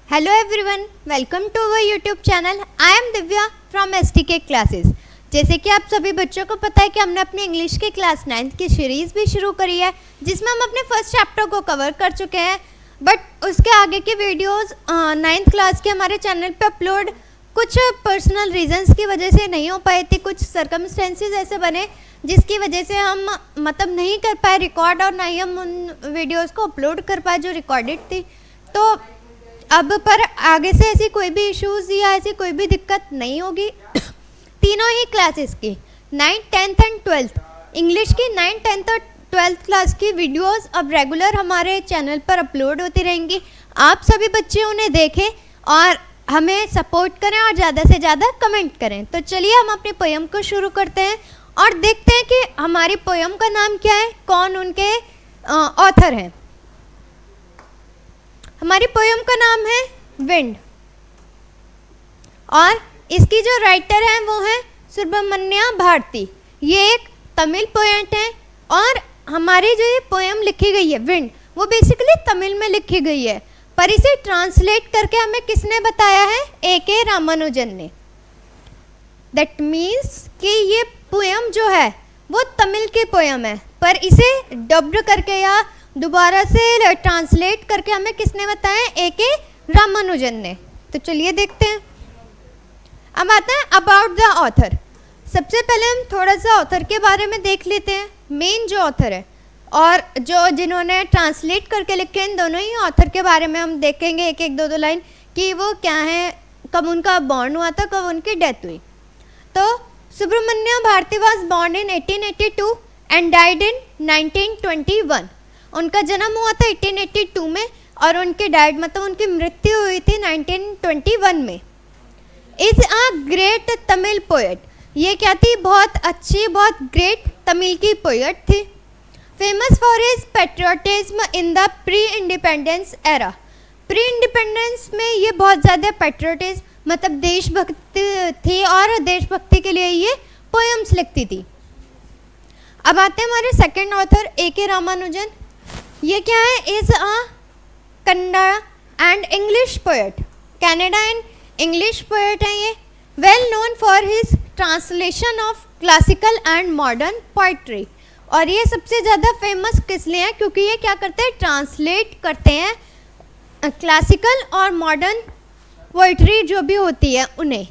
Hello everyone, welcome to our YouTube channel. I am Divya from STK classes. जैसे कि आप सभी बच्चों को पता है कि हमने अपनी इंग्लिश के क्लास 9th की सीरीज़ भी शुरू करी है, जिसमें हम अपने फर्स्ट चैप्टर को कवर कर चुके हैं। बट उसके आगे की वीडियोस 9th क्लास के हमारे चैनल पे अपलोड कुछ पर्सनल रीजंस की वजह से नहीं हो पाए थे। कुछ सर्कमस्टेंसेस ऐसे बने जिसकी वजह से हम नहीं कर पाए रिकॉर्ड, और ना ही हम उन वीडियोज़ को अपलोड कर पाए जो रिकॉर्डेड थी। तो अब पर आगे से ऐसी कोई भी इश्यूज़ या ऐसी कोई भी दिक्कत नहीं होगी। तीनों ही क्लासेस की 9th, 10th and 12th English की 9th, 10th और 12th क्लास की वीडियोस अब रेगुलर हमारे चैनल पर अपलोड होती रहेंगी। आप सभी बच्चे उन्हें देखें और हमें सपोर्ट करें और ज़्यादा से ज़्यादा कमेंट करें। तो चलिए हम अपनी पोयम को शुरू करते हैं और देखते हैं कि हमारी पोयम का नाम क्या है, कौन उनके ऑथर हैं। हमारी पोयम का नाम है विंड और इसकी जो राइटर हैं वो है सुब्रमण्या भारती। ये एक तमिल पोएट है और हमारी जो ये पोयम लिखी गई है विंड, वो बेसिकली तमिल में लिखी गई है, पर इसे ट्रांसलेट करके हमें किसने बताया है? A.K. रामानुजन ने। दैट मीन्स कि ये पोयम जो है वो तमिल की पोयम है, पर इसे डब्ड करके या दोबारा से ट्रांसलेट करके हमें किसने बताया? A.K. रामानुजन ने। तो चलिए देखते हैं। अब आता है अबाउट द ऑथर। सबसे पहले हम थोड़ा सा ऑथर के बारे में देख लेते हैं। मेन जो ऑथर है और जो जिन्होंने ट्रांसलेट करके लिखे हैं, दोनों ही ऑथर के बारे में हम देखेंगे एक एक दो लाइन कि वो क्या है, कब उनका बॉर्न हुआ था, कब उनकी डेथ हुई। तो Subramanya Bharati was born in 1882 and died in 1921। उनका जन्म हुआ था 1882 में और उनकी डाइड मतलब उनकी मृत्यु हुई थी 1921 में। Is a great Tamil poet. ये क्या थी? बहुत अच्छी, बहुत ग्रेट तमिल की पोएट थी। Famous for his patriotism in the pre independence era. Pre independence में ये बहुत ज़्यादा पेट्रियोटिज्म मतलब देशभक्ति थी और देशभक्ति के लिए ये पोएम्स लिखती थी। अब आते हैं हमारे सेकंड ऑथर A.K. रामानुजन। ये क्या है? Is a Kannada and English poet. Canada and English poet है ये। Well known for his translation of classical and modern poetry. और ये सबसे ज़्यादा फेमस किस लिए है? क्योंकि ये क्या करते हैं? ट्रांसलेट करते हैं क्लासिकल और मॉडर्न पोइट्री जो भी होती है उन्हें।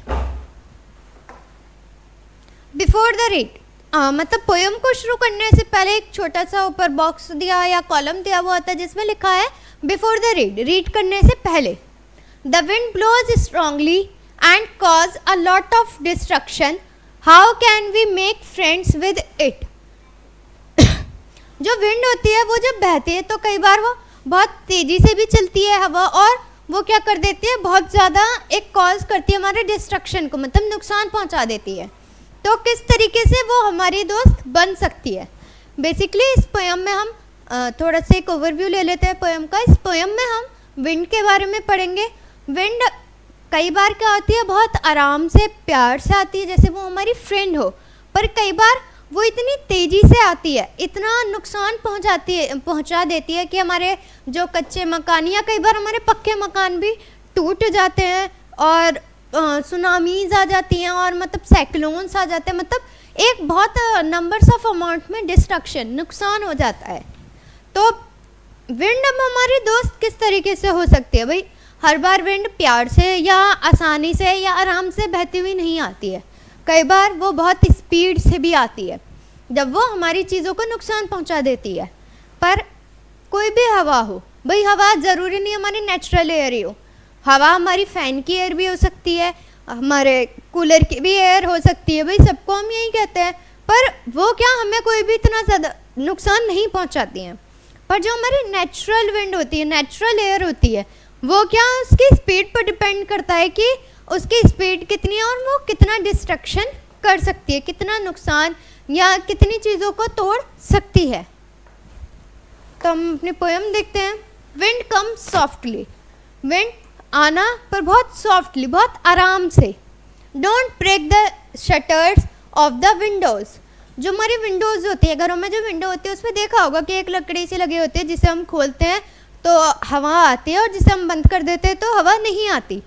बिफोर द रीड मतलब पोयम को शुरू करने से पहले एक छोटा सा ऊपर बॉक्स दिया या कॉलम दिया हुआ होता है जिसमें लिखा है बिफोर द रीड, रीड करने से पहले। The wind blows strongly and cause a lot of destruction, how can we make friends with it. जो विंड होती है वो जब बहती है तो कई बार वो बहुत तेज़ी से भी चलती है हवा, और वो क्या कर देती है? बहुत ज़्यादा एक कॉज करती है हमारे डिस्ट्रक्शन को, मतलब नुकसान पहुंचा देती है। तो किस तरीके से वो हमारी दोस्त बन सकती है? बेसिकली इस पोयम में हम थोड़ा सा एक ओवरव्यू ले लेते हैं पोयम का। इस पोयम में हम विंड के बारे में पढ़ेंगे। विंड कई बार क्या होती है? बहुत आराम से, प्यार से आती है, जैसे वो हमारी फ्रेंड हो, पर कई बार वो इतनी तेज़ी से आती है, इतना नुकसान पहुंचा देती है कि हमारे जो कच्चे मकान या कई बार हमारे पक्के मकान भी टूट जाते हैं और सुनामीज आ जाती हैं और मतलब साइक्लोन्स आ जाते हैं, मतलब एक बहुत नंबर्स ऑफ अमाउंट में डिस्ट्रक्शन, नुकसान हो जाता है। तो विंड अब हमारी दोस्त किस तरीके से हो सकती है? भाई हर बार विंड प्यार से या आसानी से या आराम से बहती हुई नहीं आती है, कई बार वो बहुत स्पीड से भी आती है जब वो हमारी चीज़ों को नुकसान पहुंचा देती है। पर कोई भी हवा हो, भाई हवा ज़रूरी नहीं हमारी नेचुरल एयर ही हो, हवा हमारी फ़ैन की एयर भी हो सकती है, हमारे कूलर की भी एयर हो सकती है, भाई सबको हम यही कहते हैं, पर वो क्या हमें कोई भी इतना ज़्यादा नुकसान नहीं पहुंचाती हैं। पर जो हमारी नेचुरल विंड होती है, नेचुरल एयर होती है, वो क्या उसकी स्पीड पर डिपेंड करता है कि उसकी स्पीड कितनी है और वो कितना डिस्ट्रक्शन कर सकती है, कितना नुकसान या कितनी चीज़ों को तोड़ सकती है। तो हम अपनी पोयम देखते हैं। विंड कम सॉफ्टली। विंड आना पर बहुत सॉफ्टली, बहुत आराम से। Don't break the shutters of the windows. जो हमारी विंडोज़ होती है, घरों में जो विंडो होती है उसमें देखा होगा कि एक लकड़ी से लगी होती है जिसे हम खोलते हैं तो हवा आती है, और जिसे हम बंद कर देते हैं तो हवा नहीं आती,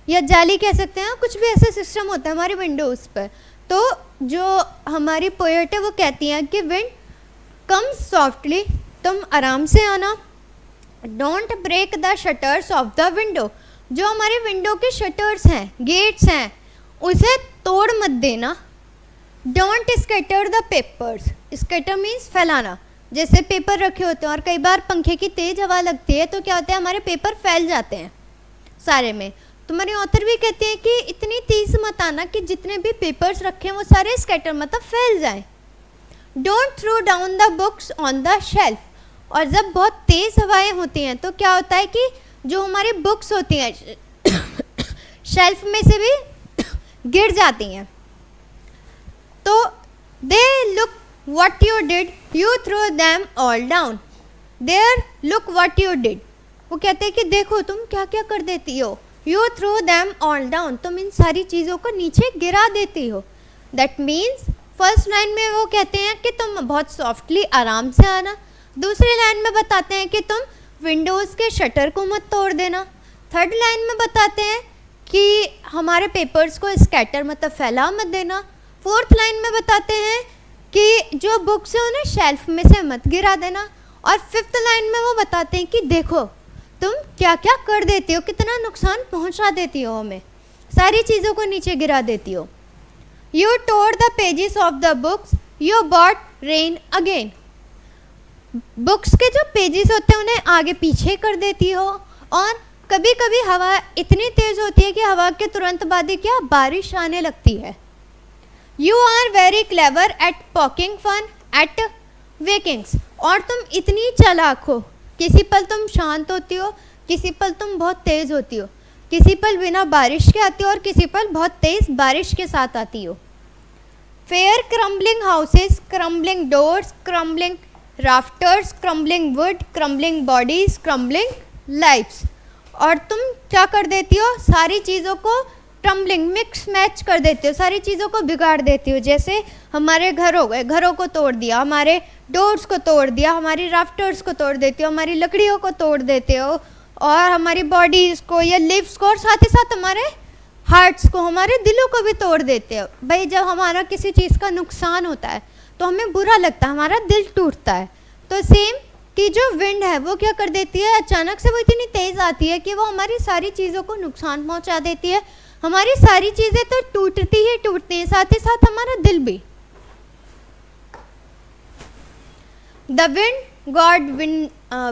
या जाली कह सकते हैं, कुछ भी ऐसा सिस्टम होता है हमारी विंडोज़ पर। तो जो हमारी पोएट है वो कहती हैं कि विंड कम सॉफ्टली, तुम आराम से आना, don't break the shutters of the window, जो हमारे विंडो के शटर्स हैं, गेट्स हैं, उसे तोड़ मत देना। Don't scatter the papers, scatter means फैलाना, जैसे पेपर रखे होते हैं और कई बार पंखे की तेज़ हवा लगती है तो क्या होता है, हमारे पेपर फैल जाते हैं सारे में। तो हमारे ऑथर भी कहते हैं कि इतनी तेज़ मत आना कि जितने भी पेपर्स रखे हैं वो सारे स्कैटर मतलब फैल जाएं। Don't throw down the books on the shelf, और जब बहुत तेज़ हवाएं होती हैं तो क्या होता है कि जो हमारी बुक्स होती हैं शेल्फ में से भी गिर जाती हैं। तो there look what you did, you throw them all down, there look what you did, वो कहते हैं कि देखो तुम क्या क्या कर देती हो, you throw them all down, तुम इन सारी चीज़ों को नीचे गिरा देती हो। दैट मीन्स फर्स्ट लाइन में वो कहते हैं कि तुम बहुत सॉफ्टली आराम से आना, दूसरी लाइन में बताते हैं कि तुम विंडोज़ के शटर को मत तोड़ देना, थर्ड लाइन में बताते हैं कि हमारे पेपर्स को स्कैटर मतलब फैला मत देना, फोर्थ लाइन में बताते हैं कि जो बुक्स हैं उन्हें शेल्फ में से मत गिरा देना, और फिफ्थ लाइन में वो बताते हैं कि देखो तुम क्या क्या कर देती हो, कितना नुकसान पहुंचा देती हो हमें, सारी चीज़ों को नीचे गिरा देती हो। You tore the pages of the books, you bought rain again, books के जो पेजेस होते हैं उन्हें आगे पीछे कर देती हो, और कभी कभी हवा इतनी तेज़ होती है कि हवा के तुरंत बाद ही क्या बारिश आने लगती है। You are very clever at poking fun at weaklings, और तुम इतनी चालाक हो, किसी पल तुम शांत होती हो, किसी पल तुम बहुत तेज़ होती हो, किसी पल बिना बारिश के आती हो और किसी पल बहुत तेज़ बारिश के साथ आती हो। Fear crumbling houses, crumbling doors, crumbling rafters, crumbling wood, crumbling bodies, crumbling lifes, और तुम क्या कर देती हो, सारी चीज़ों को क्रम्बलिंग मिक्स मैच कर देती हो, सारी चीज़ों को बिगाड़ देती हो। जैसे हमारे घर हो गए, घरों को तोड़ दिया, हमारे डोर्स को तोड़ दिया, हमारी राफ्टर्स को तोड़ देती हो, हमारी लकड़ियों को तोड़ देते हो, और हमारी बॉडीज़ को या लिव्स को, और साथ ही साथ हमारे हार्ट्स को, हमारे दिलों को भी तोड़ देते हो। भाई जब हमारा किसी चीज़ का नुकसान होता है तो हमें बुरा लगता है, हमारा दिल टूटता है। तो सेम कि जो विंड है वो क्या कर देती है, अचानक से वो इतनी तेज़ आती है कि वो हमारी सारी चीज़ों को नुकसान पहुंचा देती है, हमारी सारी चीज़ें तो टूटती ही टूटती हैं, साथ ही साथ हमारा दिल भी। The wind god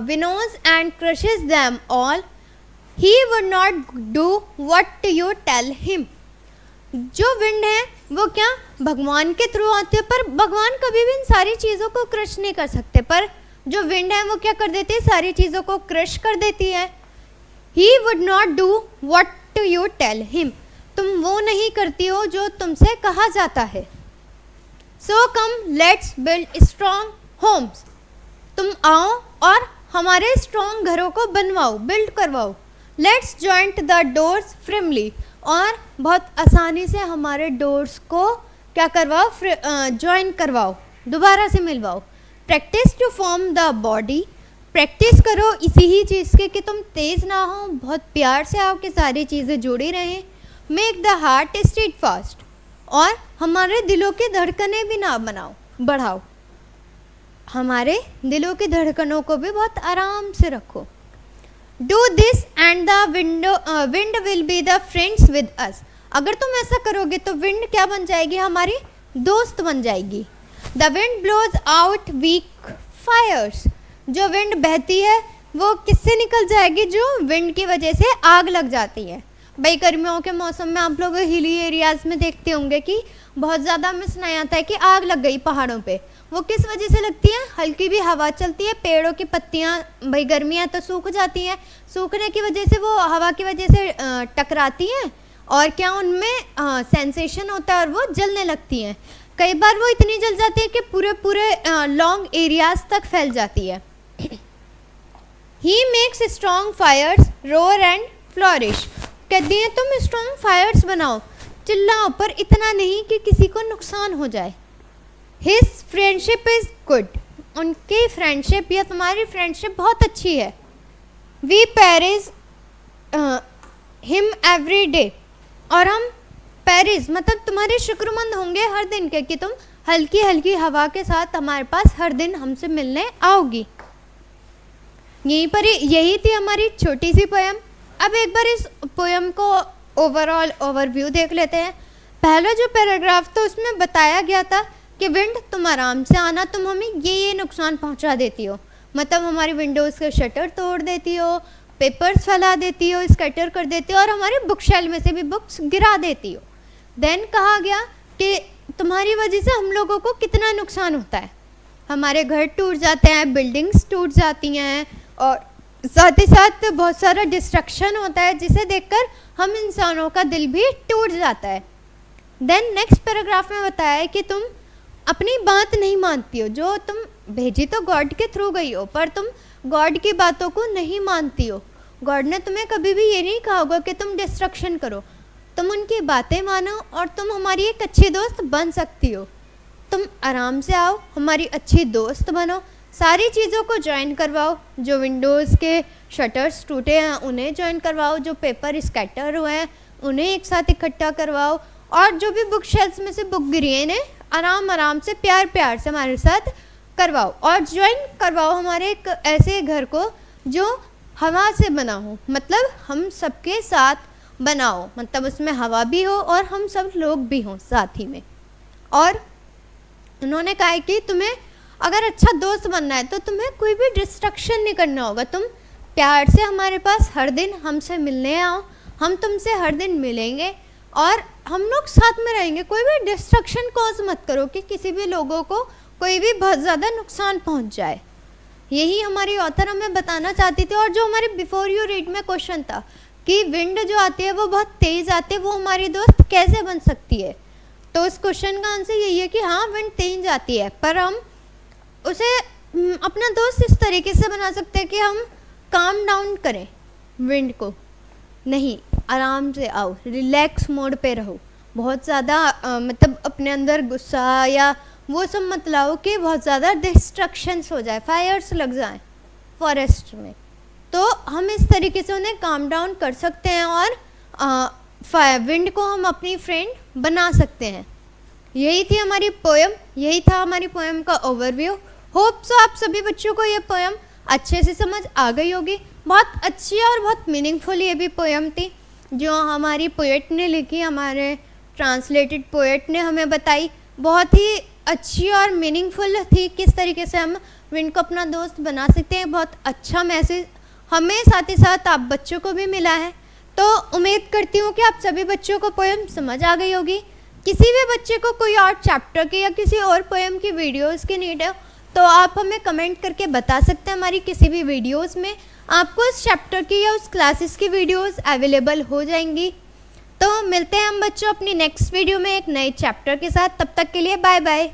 winnows and crushes them all, he would not do what you tell him, जो विंड है वो क्या भगवान के थ्रू आती है, पर भगवान कभी भी इन सारी चीज़ों को क्रश नहीं कर सकते, पर जो विंड है वो क्या कर देती है, सारी चीज़ों को क्रश कर देती है। He would not do what you tell him, तुम वो नहीं करती हो जो तुमसे कहा जाता है। So come let's build strong homes, तुम आओ और हमारे स्ट्रॉन्ग घरों को बनवाओ, बिल्ड करवाओ। लेट्स जॉइंट द डोर्स फ्रिमली, और बहुत आसानी से हमारे डोर्स को क्या करवाओ, ज्वाइन करवाओ, दोबारा से मिलवाओ। Practice to form the body, practice करो इसी ही चीज़ के कि तुम तेज़ ना हो, बहुत प्यार से आओ कि सारी चीज़ें जुड़ी रहें। Make the heart stead fast, और हमारे दिलों की धड़कनें भी ना बढ़ाओ, हमारे दिलों की धड़कनों को भी बहुत आराम से रखो। Do this and the wind will be the friends with us, अगर तुम ऐसा करोगे तो विंड क्या बन जाएगी, हमारी दोस्त बन जाएगी। The wind blows out weak fires, जो विंड बहती है वो किससे निकल जाएगी, जो विंड की वजह से आग लग जाती है। भाई गर्मियों के मौसम में आप लोग हिली एरियाज़ में देखते होंगे कि बहुत ज़्यादा हमें सुनाया आता है कि आग लग गई पहाड़ों पे, वो किस वजह से लगती है, हल्की भी हवा चलती है, पेड़ों की पत्तियाँ भाई गर्मियाँ तो सूख जाती हैं, सूखने की वजह से वो हवा की वजह से टकराती हैं, और क्या उनमें सेंसेशन होता है और वो जलने लगती हैं। कई बार वो इतनी जल जाती है कि पूरे लॉन्ग एरियाज तक फैल जाती है। He makes strong fires roar and flourish, कहती हैं तुम स्ट्रॉन्ग फायर्स बनाओ, चिल्लाओ, पर इतना नहीं कि किसी को नुकसान हो जाए। हिज फ्रेंडशिप इज़ गुड, उनकी फ्रेंडशिप या तुम्हारी फ्रेंडशिप बहुत अच्छी है। We praise him every day, और हम पैरिस मतलब तुम्हारे शुक्रमंद होंगे हर दिन के कि तुम हल्की हल्की हवा के साथ हमारे पास हर दिन हमसे मिलने आओगी। यहीं पर यही थी हमारी छोटी सी पोयम। अब एक बार इस पोयम को ओवरऑल ओवरव्यू देख लेते हैं। पहला जो पैराग्राफ था उसमें बताया गया था कि विंड तुम आराम से आना, तुम हमें ये नुकसान पहुंचा देती हो, मतलब हमारी विंडोज़ के शटर तोड़ देती हो, पेपर्स फैला देती हो, स्कैटर कर देती हो और हमारे बुक शेल्फ में से भी बुक्स गिरा देती हो। देन कहा गया कि तुम्हारी वजह से हम लोगों को कितना नुकसान होता है, हमारे घर टूट जाते हैं, बिल्डिंग्स टूट जाती हैं और साथ ही साथ बहुत सारा डिस्ट्रक्शन होता है जिसे देखकर हम इंसानों का दिल भी टूट जाता है। देन नेक्स्ट पैराग्राफ में बताया है कि तुम अपनी बात नहीं मानती हो, जो तुम भेजी तो गॉड के थ्रू गई हो पर तुम गॉड की बातों को नहीं मानती हो। गॉड ने तुम्हें कभी भी ये नहीं कहा होगा कि तुम डिस्ट्रक्शन करो, तुम उनकी बातें मानो और तुम हमारी एक अच्छी दोस्त बन सकती हो। तुम आराम से आओ, हमारी अच्छी दोस्त बनो, सारी चीज़ों को ज्वाइन करवाओ, जो विंडोज़ के शटर्स टूटे हैं उन्हें ज्वाइन करवाओ, जो पेपर स्कैटर हुए हैं उन्हें एक साथ इकट्ठा करवाओ और जो भी बुक शेल्फ्स में से बुक गिरी है इन्हें आराम आराम से प्यार प्यार से हमारे साथ करवाओ और ज्वाइन करवाओ हमारे एक ऐसे घर को जो हवा से बना हो, मतलब हम सबके साथ बनाओ, मतलब उसमें हवा भी हो और हम सब लोग भी हों साथ ही में। और उन्होंने कहा कि तुम्हें अगर अच्छा दोस्त बनना है तो तुम्हें कोई भी डिस्ट्रक्शन नहीं करना होगा, तुम प्यार से हमारे पास हर दिन हमसे मिलने आओ, हम तुमसे हर दिन मिलेंगे और हम लोग साथ में रहेंगे। कोई भी डिस्ट्रक्शन कॉज मत करो कि किसी भी लोगों को कोई भी बहुत ज़्यादा नुकसान पहुंच जाए। यही हमारी ऑथर हमें बताना चाहती थी। और जो हमारे बिफोर यू रीड में क्वेश्चन था कि विंड जो आती है वो बहुत तेज़ आती है, वो हमारी दोस्त कैसे बन सकती है, तो उस क्वेश्चन का आंसर यही है कि हाँ विंड तेज आती है पर हम उसे अपना दोस्त इस तरीके से बना सकते हैं कि हम काम डाउन करें विंड को, नहीं आराम से आओ, रिलैक्स मोड पे रहो, बहुत ज़्यादा मतलब अपने अंदर गुस्सा या वो सब मत लाओ कि बहुत ज़्यादा डिस्ट्रक्शंस हो जाए, फायर्स लग जाएं फॉरेस्ट में। तो हम इस तरीके से उन्हें काम डाउन कर सकते हैं और विंड को हम अपनी फ्रेंड बना सकते हैं। यही थी हमारी पोएम, यही था हमारी पोएम का ओवरव्यू। होप सो आप सभी बच्चों को ये पोएम अच्छे से समझ आ गई होगी। बहुत अच्छी और बहुत मीनिंगफुल ये भी पोएम थी जो हमारी पोएट ने लिखी, हमारे ट्रांसलेटेड पोएट ने हमें बताई। बहुत ही अच्छी और मीनिंगफुल थी, किस तरीके से हम विंड को अपना दोस्त बना सकते हैं। बहुत अच्छा मैसेज हमें साथ ही साथ आप बच्चों को भी मिला है। तो उम्मीद करती हूँ कि आप सभी बच्चों को पोएम समझ आ गई होगी। किसी भी बच्चे को कोई और चैप्टर की या किसी और पोएम की वीडियोस की नीड है तो आप हमें कमेंट करके बता सकते हैं। हमारी किसी भी वीडियोस में आपको उस चैप्टर की या उस क्लासेस की वीडियोस अवेलेबल हो जाएंगी। तो मिलते हैं हम बच्चों अपनी नेक्स्ट वीडियो में एक नए चैप्टर के साथ। तब तक के लिए बाय बाय।